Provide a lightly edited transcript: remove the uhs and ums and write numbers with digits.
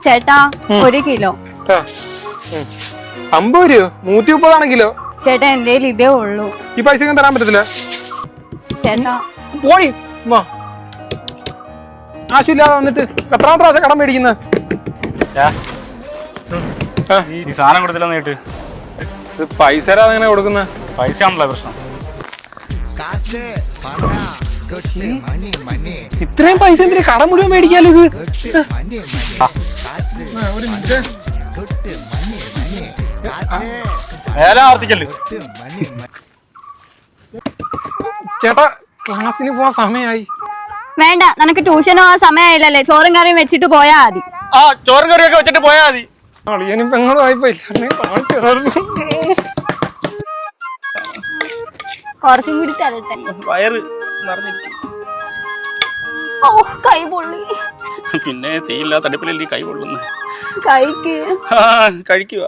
ചേട്ടാ 1 കിലോ. 50 രൂപ 130 കിലോ. ചേട്ടാ എന്തേലും ഇതേ ഉള്ളൂ. ഈ പൈസ തരാൻ പറ്റത്തില്ല ചേട്ടാ. പോയി ആശുമില്ലാതെ വന്നിട്ട് എത്രാമത്തെ പ്രാവശ്യം കടം മേടിക്കുന്നത്? ഈ സാധനം കൊടുത്തില്ല നേട്ട് പൈസ എങ്ങനെ കൊടുക്കുന്ന? പൈസ ആണല്ലോ പ്രശ്നം. ഇത്രയും പൈസ എന്തിനാ കടം മുഴുവൻ മേടിക്കാലോ ഇത്? ആവർത്തിക്കല്ലേ ചേട്ടാ, ക്ലാസ്സിന് പോവാൻ സമയമായി. വേണ്ട, നിനക്ക് ട്യൂഷനോ സമയമായില്ലല്ലേ, ചോറും കറിയും വെച്ചിട്ട് പോയാ മതി. ചോറും കറിയൊക്കെ വെച്ചിട്ട് പോയാ മതി. അളിയനും പെങ്ങളും ആയിപ്പോയി. കുറച്ചും കൂടി തരട്ടെ. വയറ് നിറഞ്ഞിരിക്കും. ഓ, കൈ പൊള്ളി. പിന്നെ തീയില്ലാത്ത അടുപ്പിലല്ലേ കൈ കൊള്ളുന്നു. കൈക്ക് കഴിക്കുക.